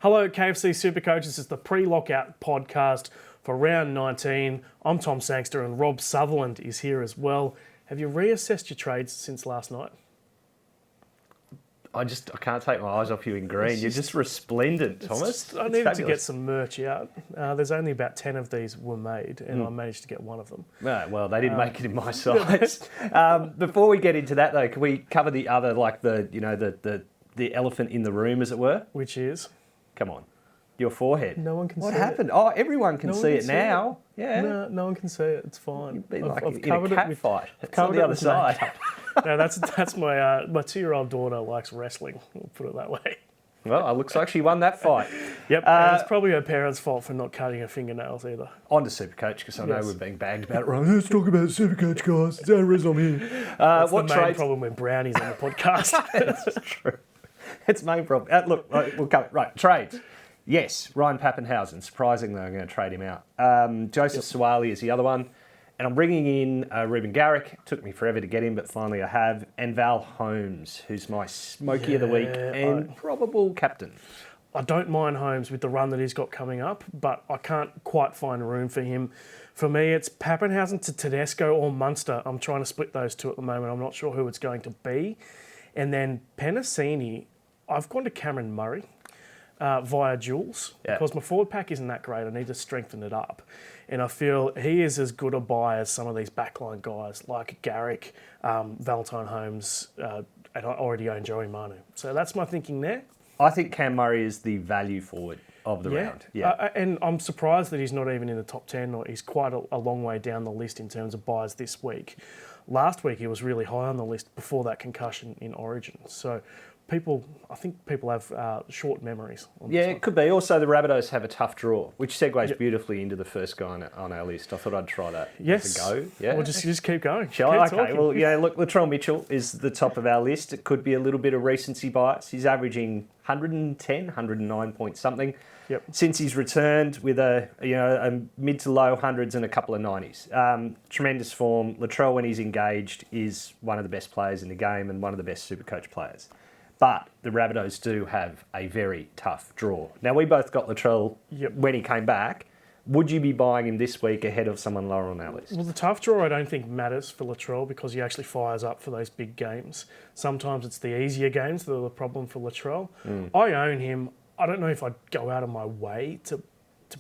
Hello, KFC SuperCoach. This is the Pre-Lockout podcast for round 19. I'm Tom Sangster and Rob Sutherland is here as well. Have you reassessed your trades since last night? I can't take my eyes off you in green. You're just resplendent, Thomas. I needed to get some merch out. There's only about 10 of these were made, and I managed to get one of them. Well, they didn't make it in my size. Before we get into that, though, can we cover the other, like the elephant in the room, as it were? Which is? Come on. Your forehead. No one can see it. What happened? Oh, everyone can see it now. Yeah. No one can see it. It's fine. You've been I've covered in a cat fight. It's on the other side. No, that's my 2-year-old daughter likes wrestling. We'll put it that way. Well, it looks like she won that fight. Yep, and it's probably her parents' fault for not cutting her fingernails either. On to SuperCoach, because I know we're being bagged about it. Right, let's talk about SuperCoach, guys. It's the only reason I'm here. That's the main problem with brownies on the podcast. That's true. It's the main problem. Look, we'll cover it. Right, trades. Yes, Ryan Pappenhausen. Surprisingly, I'm going to trade him out. Joseph Wally is the other one. And I'm bringing in Reuben Garrix. Took me forever to get him, but finally I have. And Val Holmes, who's my Smoky of the Week and probable captain. I don't mind Holmes with the run that he's got coming up, but I can't quite find room for him. For me, it's Pappenhausen to Tedesco or Munster. I'm trying to split those two at the moment. I'm not sure who it's going to be. And then Penasini, I've gone to Cameron Murray via Jules because my forward pack isn't that great. I need to strengthen it up. And I feel he is as good a buy as some of these backline guys like Garrick, Valentine Holmes, and I already own Joey Manu. So that's my thinking there. I think Cam Murray is the value forward of the round. Yeah, and I'm surprised that he's not even in the top 10. Or he's quite a long way down the list in terms of buys this week. Last week he was really high on the list before that concussion in Origin. So I think people have short memories. It could be. Also, the Rabbitohs have a tough draw, which segues beautifully into the first guy on our list. I thought I'd try that. Yes. As a go. Yeah. Well, just keep going. Shall I? Okay. Well, look, Latrell Mitchell is the top of our list. It could be a little bit of recency bias. He's averaging 110, 109 point something. Yep. Since he's returned with a mid to low hundreds and a couple of 90s. Tremendous form. Latrell, when he's engaged, is one of the best players in the game and one of the best SuperCoach players. But the Rabbitohs do have a very tough draw. Now, we both got Latrell when he came back. Would you be buying him this week ahead of someone lower on our list? Well, the tough draw I don't think matters for Latrell because he actually fires up for those big games. Sometimes it's the easier games that are the problem for Latrell. I own him. I don't know if I'd go out of my way to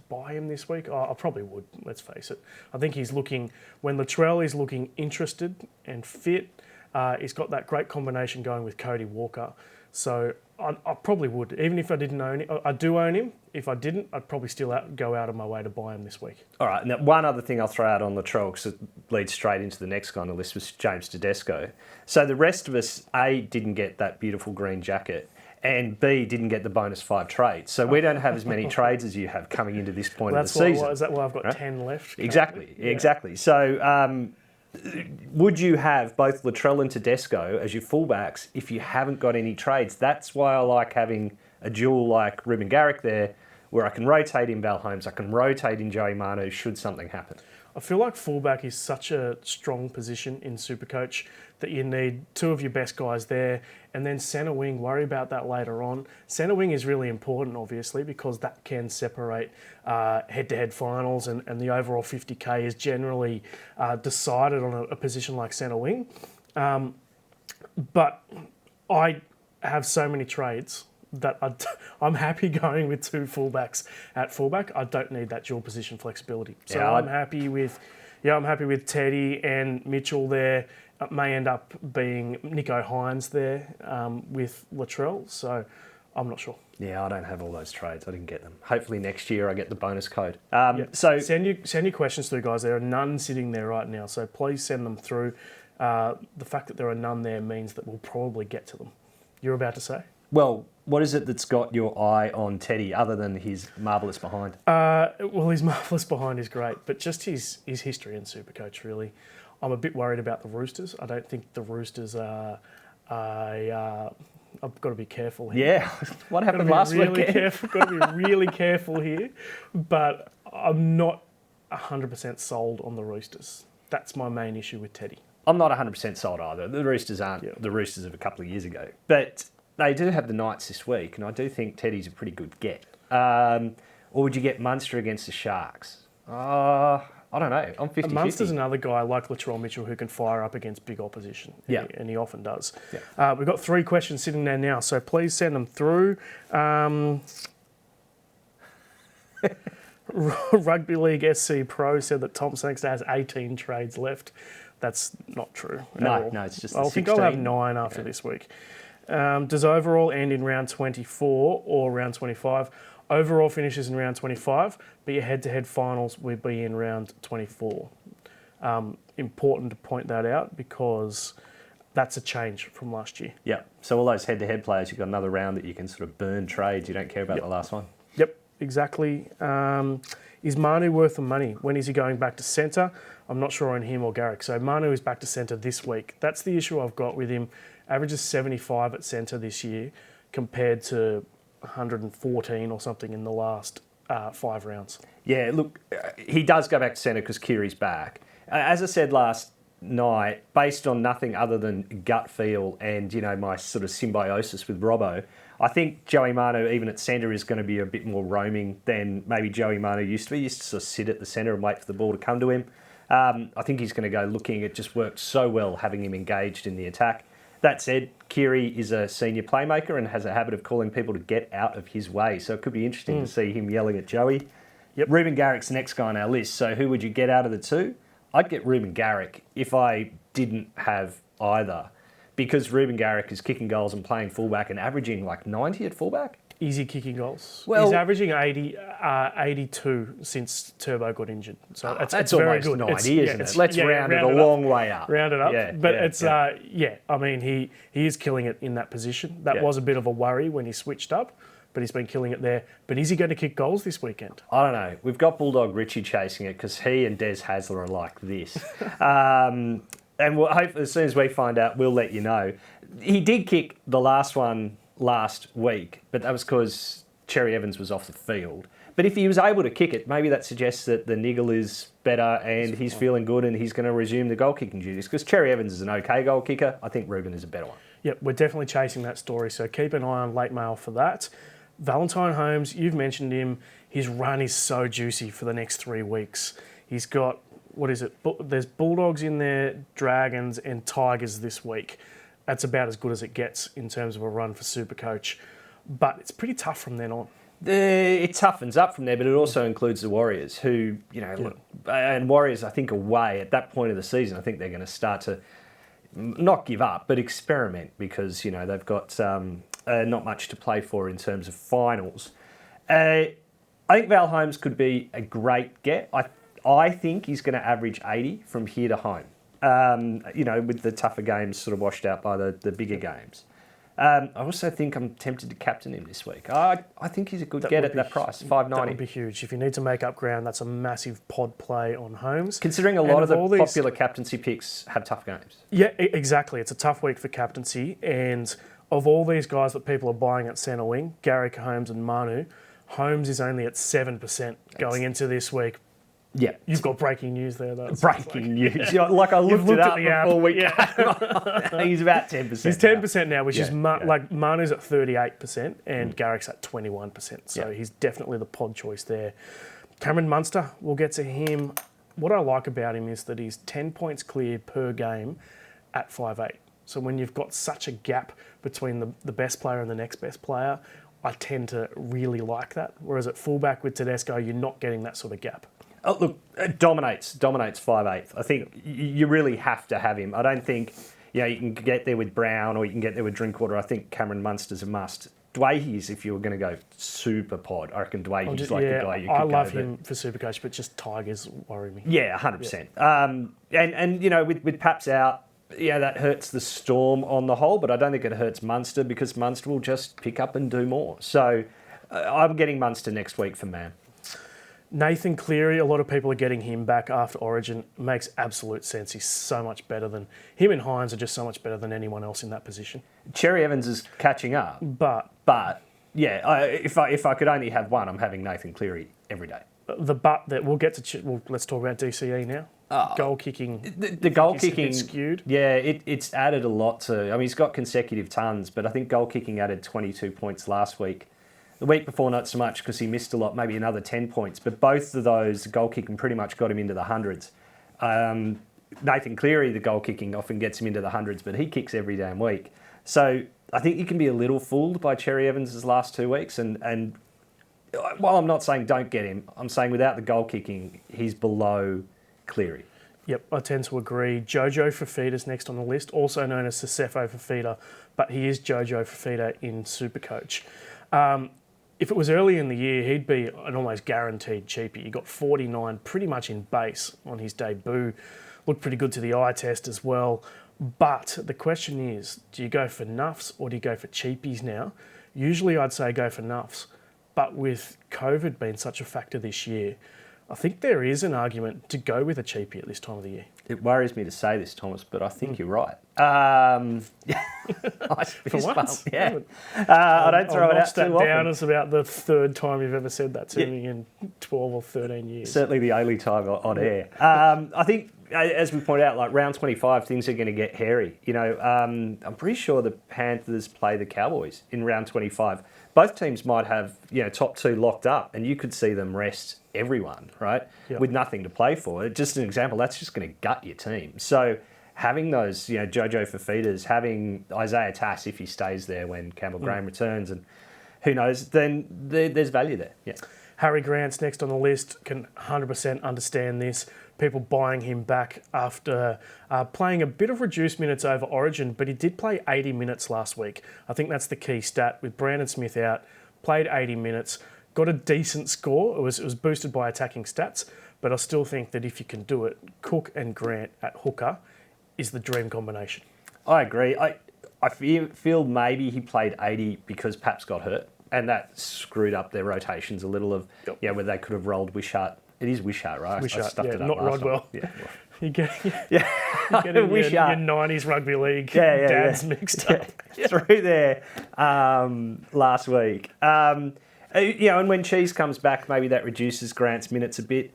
buy him this week. I probably would, let's face it. I think when Latrell is looking interested and fit, he's got that great combination going with Cody Walker. So I probably would. Even if I didn't own him. I do own him. If I didn't, I'd probably still go out of my way to buy him this week. All right. Now, one other thing I'll throw out on Latrell, because it leads straight into the next guy on the list, was James Tedesco. So the rest of us, A, didn't get that beautiful green jacket, and B, didn't get the bonus 5 trades. So we don't have as many trades as you have coming into this point of the season. Is that why I've got 10 left? Exactly. So would you have both Latrell and Tedesco as your fullbacks if you haven't got any trades? That's why I like having a duel like Reuben Garrix there, where I can rotate in Val Holmes, I can rotate in Joey Manu should something happen. I feel like fullback is such a strong position in SuperCoach that you need 2 of your best guys there, and then centre wing, worry about that later on. Centre wing is really important, obviously, because that can separate head-to-head finals, and the overall 50K is generally decided on a position like centre wing. But I have so many trades that I'm happy going with 2 fullbacks at fullback. I don't need that dual position flexibility. So I'm happy with Teddy and Mitchell there. It may end up being Nico Hines there with Latrell. So I'm not sure. Yeah, I don't have all those trades. I didn't get them. Hopefully next year I get the bonus code. So send your questions through, guys. There are none sitting there right now. So please send them through. The fact that there are none there means that we'll probably get to them. You're about to say? Well, what is it that's got your eye on Teddy other than his marvellous behind? Well, his marvellous behind is great, but just his history in SuperCoach, really. I'm a bit worried about the Roosters. I don't think the Roosters are... I've got to be careful here. Yeah, what happened last weekend? Got to be really careful here, but I'm not 100% sold on the Roosters. That's my main issue with Teddy. I'm not 100% sold either. The Roosters aren't the Roosters of a couple of years ago. But they do have the Knights this week, and I do think Teddy's a pretty good get. Or would you get Munster against the Sharks? I don't know. I'm 50-50. Munster's another guy like Latrell Mitchell who can fire up against big opposition. Yeah. And he often does. Yeah. We've got 3 questions sitting there now, so please send them through. Rugby League SC Pro said that Tom Sangster has 18 trades left. That's not true. No, it's just the I 16. think I'll have 9 after this week. Does overall end in round 24 or round 25? Overall finishes in round 25, but your head-to-head finals will be in round 24. Important to point that out because that's a change from last year. Yeah. So all those head-to-head players, you've got another round that you can sort of burn trades. You don't care about the last one. Yep, exactly. Is Manu worth the money? When is he going back to centre? I'm not sure on him or Garrix. So Manu is back to centre this week. That's the issue I've got with him. Averages 75 at centre this year compared to 114 or something in the last 5 rounds. Yeah, look, he does go back to centre because Kiri's back. As I said last night, based on nothing other than gut feel and, my sort of symbiosis with Robbo, I think Joey Manu, even at centre, is going to be a bit more roaming than maybe Joey Manu used to be. He used to sort of sit at the centre and wait for the ball to come to him. I think he's going to go looking. It just worked so well having him engaged in the attack. That said, Kiri is a senior playmaker and has a habit of calling people to get out of his way. So it could be interesting to see him yelling at Joey. Yep. Reuben Garrick's the next guy on our list. So who would you get out of the two? I'd get Reuben Garrick if I didn't have either. Because Reuben Garrick is kicking goals and playing fullback and averaging like 90 at fullback. Easy kicking goals. Well, he's averaging 82 since Turbo got injured. So that's very almost good. 90, isn't it? Let's round it a long way up. Round it up. Yeah, I mean, he is killing it in that position. That was a bit of a worry when he switched up, but he's been killing it there. But is he going to kick goals this weekend? I don't know. We've got Bulldog Richie chasing it because he and Des Hasler are like this. And we'll hope as soon as we find out, we'll let you know. He did kick the last one last week, but that was because Cherry Evans was off the field. But if he was able to kick it, maybe that suggests that the niggle is better and he's feeling good and he's going to resume the goal-kicking duties. Because Cherry Evans is an okay goal kicker. I think Reuben is a better one. Yep, we're definitely chasing that story, so keep an eye on late mail for that. Valentine Holmes, you've mentioned him. His run is so juicy for the next 3 weeks. He's got, there's Bulldogs in there, Dragons and Tigers this week. That's about as good as it gets in terms of a run for SuperCoach. But it's pretty tough from then on. It toughens up from there, but it also includes the Warriors, who, look, and Warriors, I think, away at that point of the season, I think they're going to start to not give up, but experiment because, they've got not much to play for in terms of finals. I think Val Holmes could be a great get. I think he's going to average 80 from here to home. With the tougher games sort of washed out by the bigger games. I also think I'm tempted to captain him this week. I think he's a good get at that price, $5.90. That would be huge. If you need to make up ground, that's a massive pod play on Holmes. Considering a lot of the popular captaincy picks have tough games. Yeah, exactly. It's a tough week for captaincy. And of all these guys that people are buying at centre wing, Garrick, Holmes and Manu, Holmes is only at 7% going into this week. Yeah. You've got breaking news there, though. Breaking news. Like I looked it up before we came on. He's about 10%. He's 10% now, which is like Manu's at 38% and Garrick's at 21%. So he's definitely the pod choice there. Cameron Munster, we'll get to him. What I like about him is that he's 10 points clear per game at 5'8". So when you've got such a gap between the best player and the next best player, I tend to really like that. Whereas at fullback with Tedesco, you're not getting that sort of gap. Oh, look, it dominates 5'8". I think you really have to have him. I don't think you can get there with Brown or you can get there with Drinkwater. I think Cameron Munster's a must. Dwayhe's, if you were going to go super pod, I reckon Dwayhe's the guy you could go. I love him for SuperCoach, but just Tigers worry me. Yeah, 100%. Yeah. With Paps out, that hurts the Storm on the whole, but I don't think it hurts Munster because Munster will just pick up and do more. So I'm getting Munster next week for Man. Nathan Cleary, a lot of people are getting him back after Origin. Makes absolute sense. He's so much better than... Him and Hines are just so much better than anyone else in that position. Cherry Evans is catching up. But if I could only have one, I'm having Nathan Cleary every day. The but that we'll get to... let's talk about DCE now. goal kicking. The goal He's a bit kicking skewed. Yeah, it's added a lot to. I mean, he's got consecutive tons, but I think goal kicking added 22 points last week. The week before, not so much because he missed a lot, maybe another 10 points. But both of those, goal kicking pretty much got him into the hundreds. Nathan Cleary, the goal kicking, often gets him into the hundreds, but he kicks every damn week. So I think you can be a little fooled by Cherry Evans' last 2 weeks. And while I'm not saying don't get him, I'm saying without the goal kicking, he's below Cleary. Yep, I tend to agree. Jojo Fafita's next on the list, also known as Sesefo Fafita, but he is Jojo Fafita in SuperCoach. If it was early in the year, he'd be an almost guaranteed cheapie. He got 49 pretty much in base on his debut. Looked pretty good to the eye test as well. But the question is, do you go for nuffs or do you go for cheapies now? Usually I'd say go for nuffs. But with COVID being such a factor this year, I think there is an argument to go with a cheapie at this time of the year. It worries me to say this, Thomas, but I think you're right. For once. Yeah. I don't throw it out too often. Down as about the third time you've ever said that to me in 12 or 13 years. Certainly the only time on air. I think, as we pointed out, like round 25, things are going to get hairy. You know, I'm pretty sure the Panthers play the Cowboys in round 25. Both teams might have, top two locked up, and you could see them rest everyone, right? Yep. With nothing to play for. Just an example, that's just going to gut your team. So having those, Jojo Fafitas, having Isaiah Tass if he stays there when Campbell Graham returns, and who knows, then there's value there. Yeah. Harry Grant's next on the list. Can 100% understand this. People buying him back after playing a bit of reduced minutes over Origin, but he did play 80 minutes last week. I think that's the key stat. With Brandon Smith out, played 80 minutes, got a decent score. It was boosted by attacking stats, but I still think that if you can do it, Cook and Grant at hooker is the dream combination. I agree. I feel maybe he played 80 because Paps got hurt, and that screwed up their rotations a little of, where they could have rolled Wishart. It is Wishart, right? Wishart, I stuffed it up not last Rodwell. time. Yeah. You're getting your 90s rugby league dads mixed up. Through there last week. And when Cheese comes back, maybe that reduces Grant's minutes a bit.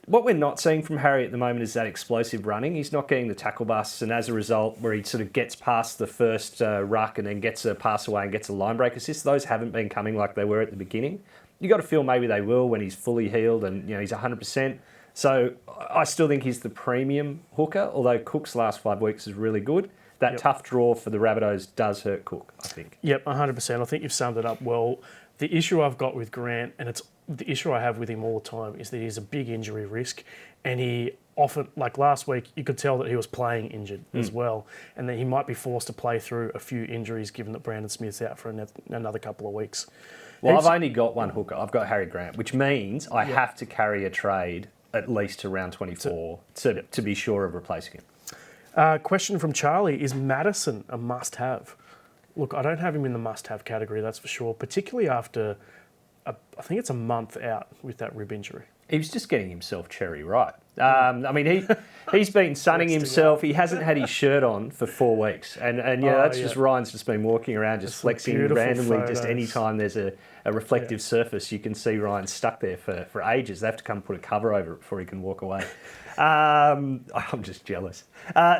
What we're not seeing from Harry at the moment is that explosive running. He's not getting the tackle busts, and as a result, where he sort of gets past the first ruck and then gets a pass away and gets a line break assist, those haven't been coming like they were at the beginning. You got to feel maybe they will when he's fully healed and he's 100%. So I still think he's the premium hooker, although Cook's last 5 weeks is really good. That tough draw for the Rabbitohs does hurt Cook, I think. Yep, 100%. I think you've summed it up well. The issue I've got with Grant, and it's the issue I have with him all the time, is that he's a big injury risk, and he often, like last week, you could tell that he was playing injured as well, and that he might be forced to play through a few injuries given that Brandon Smith's out for another couple of weeks. Well, I've only got one hooker. I've got Harry Grant, which means I have to carry a trade at least to round 24 to be sure of replacing him. Question from Charlie, is Madison a must-have? Look, I don't have him in the must-have category, that's for sure, particularly after, I think it's a month out with that rib injury. He was just getting himself cherry right. I mean, he's been sunning himself. He hasn't had his shirt on for 4 weeks. And just Ryan's just been walking around just flexing randomly. Photos. Just any time there's a reflective surface, you can see Ryan stuck there for ages. They have to come put a cover over it before he can walk away. I'm just jealous.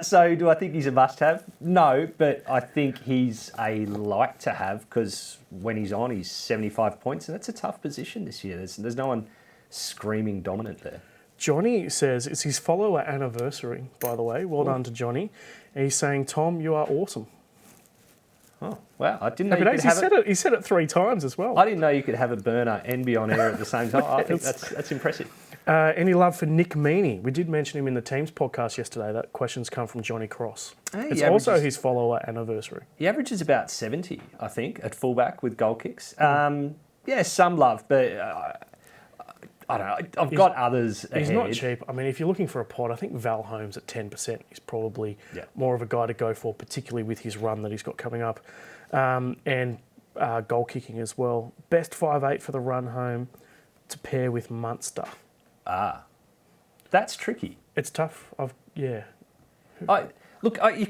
So do I think he's a must-have? No, but I think he's a like-to-have because when he's on, he's 75 points. And that's a tough position this year. There's no one screaming dominant there. Johnny says it's his follower anniversary, by the way. Well done to Johnny. And he's saying, Tom, you are awesome. Oh, wow. I didn't know you could have He said it 3 times as well. I didn't know you could have a burner and be on air at the same time. I think that's impressive. Any love for Nick Meaney? We did mention him in the Teams podcast yesterday. That question's come from Johnny Cross. It's also his follower anniversary. He averages about 70, I think, at fullback with goal kicks. Some love, but... I don't know. I've got others ahead. He's not cheap. I mean, if you're looking for a pod, I think Val Holmes at 10% is probably more of a guy to go for, particularly with his run that he's got coming up. And goal kicking as well. Best 5'8" for the run home to pair with Munster. That's tricky. It's tough. You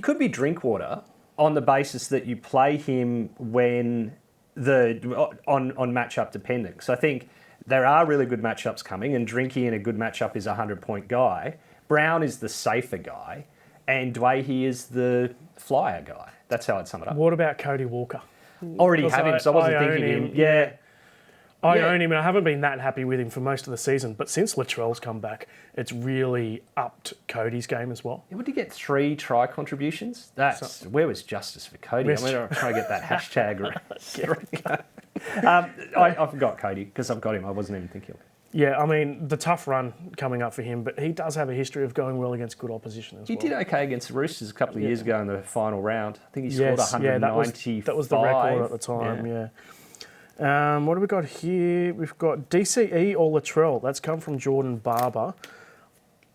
could be Drinkwater on the basis that you play him when on matchup dependent. So I think there are really good matchups coming, and Drinky in a good matchup is a 100-point guy. Brown is the safer guy, and Dwayne is the flyer guy. That's how I'd sum it up. What about Cody Walker? Already have him, so I wasn't thinking him. Yeah. I own him, and I haven't been that happy with him for most of the season. But since Latrell's come back, it's really upped Cody's game as well. What did he get? 3 try contributions? Where was justice for Cody? I'm going to try to get that hashtag right. I forgot Cody because I've got him. I wasn't even thinking of it. Yeah, I mean, the tough run coming up for him, but he does have a history of going well against good opposition as well. He did okay against the Roosters a couple of years ago in the final round. I think he scored 195. That was the record at the time, yeah. What do we got here? We've got DCE or Latrell. That's come from Jordan Barber.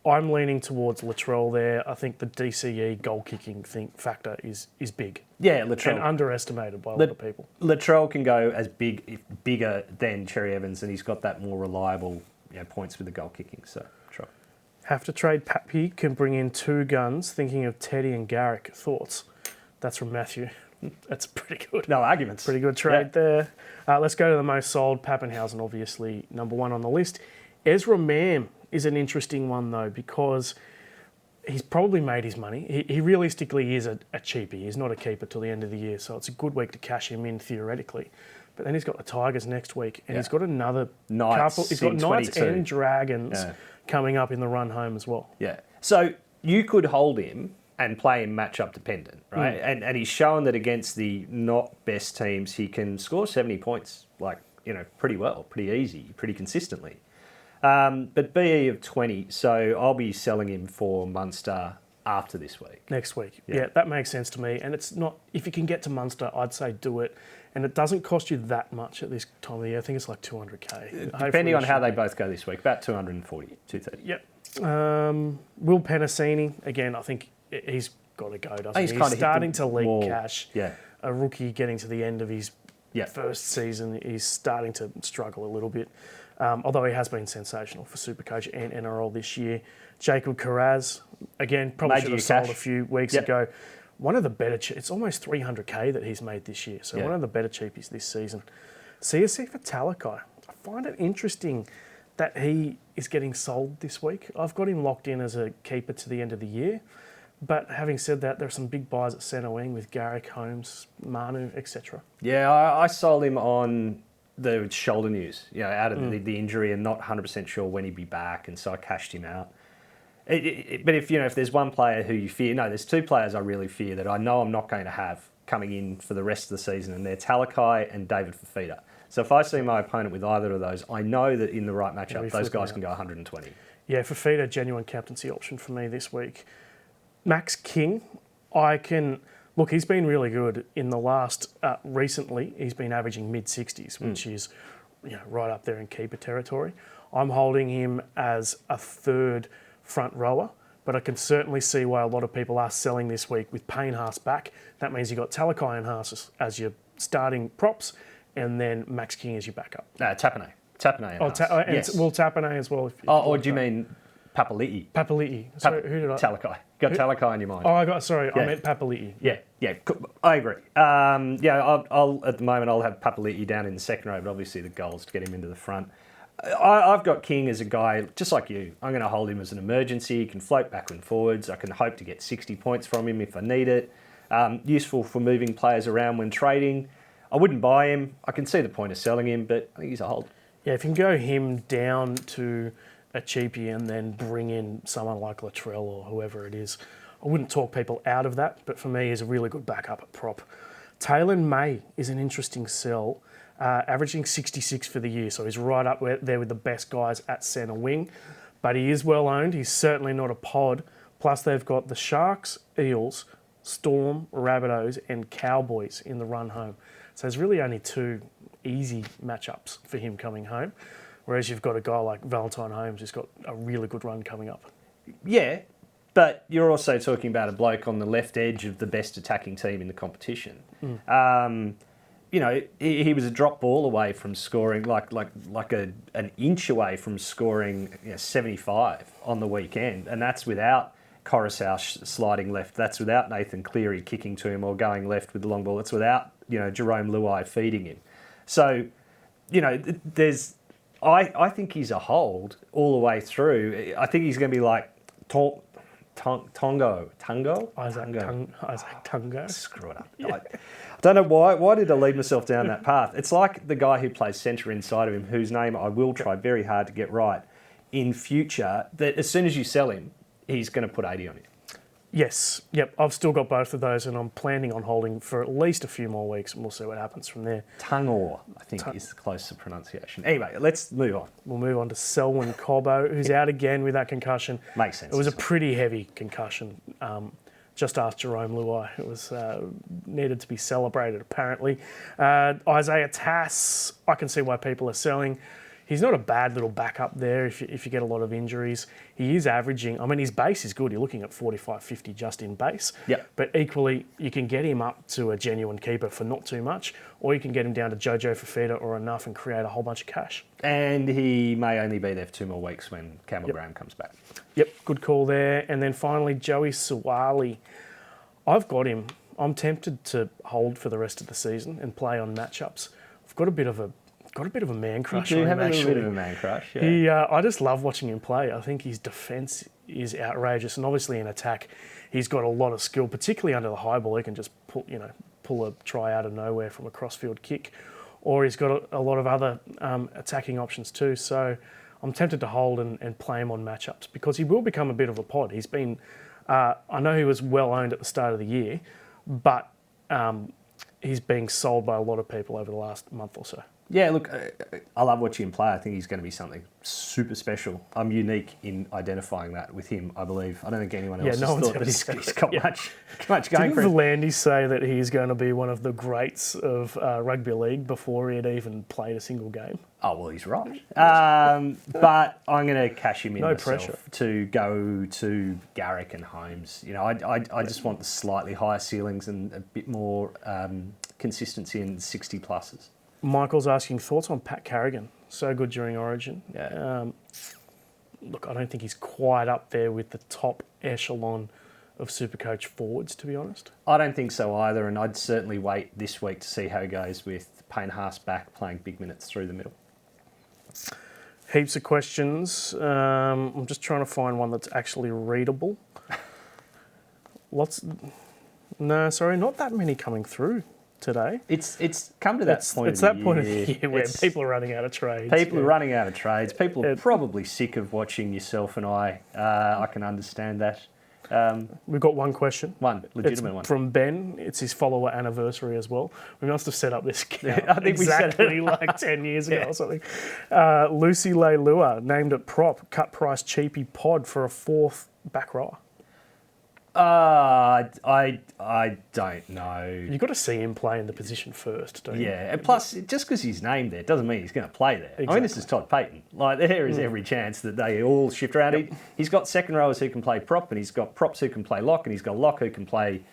I'm leaning towards Latrell there. I think the DCE goal-kicking factor is big. Yeah, Latrell. And underestimated by a lot of people. Latrell can go as bigger than Cherry Evans, and he's got that more reliable points with the goal-kicking. So, Latrell. Have to trade Pappy, can bring in 2 guns. Thinking of Teddy and Garrick. Thoughts? That's from Matthew. That's pretty good. No arguments. Pretty good trade there. Let's go to the most sold. Pappenhausen, obviously, number 1 on the list. Ezra Mam is an interesting one, though, because he's probably made his money. He realistically is a cheapie. He's not a keeper till the end of the year, so it's a good week to cash him in, theoretically. But then he's got the Tigers next week, and he's got another couple. He's got Knights and Dragons coming up in the run home as well. Yeah. So you could hold him and play him matchup dependent, right? And he's shown that against the not best teams, he can score 70 points, pretty well, pretty easy, pretty consistently. But BE of 20, so I'll be selling him for Munster after this week. Next week. Yeah, that makes sense to me. And it's not, if you can get to Munster, I'd say do it. And it doesn't cost you that much at this time of the year. I think it's like 200K. Depending on how they both go this week, about 240, 230. Yep. Will Penasini, again, I think he's got to go, doesn't he? He's starting to leak cash. Yeah. A rookie getting to the end of his first season, he's starting to struggle a little bit. Although he has been sensational for SuperCoach and NRL this year. Jacob Carraz, again, probably should have sold a few weeks ago. One of the better, it's almost 300K that he's made this year. So one of the better cheapies this season. CSC for Talakai. I find it interesting that he is getting sold this week. I've got him locked in as a keeper to the end of the year. But having said that, there are some big buys at centre wing with Garrick, Holmes, Manu, etc. Yeah, I sold him on the shoulder news, out of the injury and not 100% sure when he'd be back, and so I cashed him out. But if there's one player who you fear, there's 2 players I really fear that I know I'm not going to have coming in for the rest of the season, and they're Talakai and David Fafita. So if I see my opponent with either of those, I know that in the right matchup, those guys can go 120. Yeah, Fafita, genuine captaincy option for me this week. Max King, look, he's been really good in the last, recently, he's been averaging mid-60s, which is right up there in keeper territory. I'm holding him as a 3rd front rower, but I can certainly see why a lot of people are selling this week with Payne Haas back. That means you've got Talakai and Haas as your starting props, and then Max King as your backup. Tapane and Haas. Yes. Well, Tapane as well. Or do you mean Papali'i? Papali'i. So who did I... Talakai. Got Talakai in your mind. I meant Papali'i. Yeah, I agree. I'll at the moment I'll have Papali'i down in the second row, but obviously the goal is to get him into the front. I've got King as a guy, just like you. I'm going to hold him as an emergency. He can float backward and forwards. I can hope to get 60 points from him if I need it. Useful for moving players around when trading. I wouldn't buy him. I can see the point of selling him, but I think he's a hold. Yeah, if you can go him down to a cheapie and then bring in someone like Latrell or whoever it is, I wouldn't talk people out of that, but for me, he's a really good backup at prop. Taylor May is an interesting sell, averaging 66 for the year, so he's right up there with the best guys at centre wing, but he is well owned. He's certainly not a pod. Plus, they've got the Sharks, Eels, Storm, Rabbitohs, and Cowboys in the run home. So there's really only 2 easy matchups for him coming home, whereas you've got a guy like Valentine Holmes who's got a really good run coming up. Yeah, but you're also talking about a bloke on the left edge of the best attacking team in the competition. He was a drop ball away from scoring, an inch away from scoring 75 on the weekend, and that's without Coruscant sliding left. That's without Nathan Cleary kicking to him or going left with the long ball. It's without Jerome Luai feeding him. So I think he's a hold all the way through. I think he's going to be like Tungo? Isaac Tungo. Screw it up. I don't know why. Why did I lead myself down that path? It's like the guy who plays centre inside of him, whose name I will try very hard to get right in future, that as soon as you sell him, he's going to put 80 on you. Yes. Yep. I've still got both of those, and I'm planning on holding for at least a few more weeks, and we'll see what happens from there. Tungor, I think, is the closest pronunciation. Anyway, let's move on. We'll move on to Selwyn Kobo, who's out again with that concussion. Makes sense. It was a pretty heavy concussion. Just ask Jerome Luai. It was needed to be celebrated, apparently. Isaiah Tass, I can see why people are selling. He's not a bad little backup there if you get a lot of injuries. He is averaging, I mean, his base is good. You're looking at 45, 50 just in base. Yep. But equally, you can get him up to a genuine keeper for not too much, or you can get him down to Jojo Fafita or enough and create a whole bunch of cash. And he may only be there for 2 more weeks when Campbell Graham comes back. Yep, good call there. And then finally, Joey Sawali. I've got him. I'm tempted to hold for the rest of the season and play on matchups. I've got a bit of a man crush on him, have actually. a bit of a man crush, yeah. I just love watching him play. I think his defence is outrageous, and obviously in attack, he's got a lot of skill, particularly under the high ball. He can just pull a try out of nowhere from a crossfield kick, or he's got a lot of other attacking options too. So I'm tempted to hold and play him on matchups because he will become a bit of a pod. He's been, I know he was well owned at the start of the year, but he's being sold by a lot of people over the last month or so. Yeah, look, I love watching him play. I think he's going to be something super special. I'm unique in identifying that with him, I believe. I don't think anyone else has thought that he's got much going for him. Didn't Volandis say that he's going to be one of the greats of rugby league before he had even played a single game? Oh, well, he's right. But I'm going to cash him in myself to go to Garrick and Holmes. You know, I just want the slightly higher ceilings and a bit more consistency in 60 pluses. Michael's asking thoughts on Pat Carrigan. So good during Origin. Yeah. Look, I don't think he's quite up there with the top echelon of SuperCoach forwards, to be honest. I don't think so either, and I'd certainly wait this week to see how he goes with Payne Haas back playing big minutes through the middle. Heaps of questions. I'm just trying to find one that's actually readable. Not that many coming through today. It's come to that point. It's that point of the year where people are running out of trades. People are running out of trades. People are probably sick of watching yourself and I. I can understand that. We've got one question. One legitimate one from Ben. It's his follower anniversary as well. We must have set up this account I think exactly like 10 years ago or something. Lucy Leilua named it prop, cut price cheapy pod for a 4th back rower. I don't know. You've got to see him play in the position first, don't you? Yeah, and plus, just because he's named there doesn't mean he's going to play there. Exactly. I mean, this is Todd Payton. Like, there is every chance that they all shift around. Yep. He's got second rowers who can play prop, and he's got props who can play lock, and he's got lock who can play,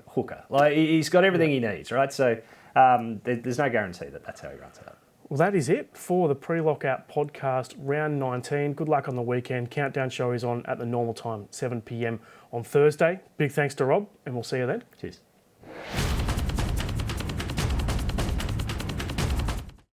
hooker. Like, he's got everything he needs, right? So there's no guarantee that that's how he runs it up. Well, that is it for the Pre-Lockout podcast, round 19. Good luck on the weekend. Countdown show is on at the normal time, 7 p.m. on Thursday. Big thanks to Rob, and we'll see you then. Cheers.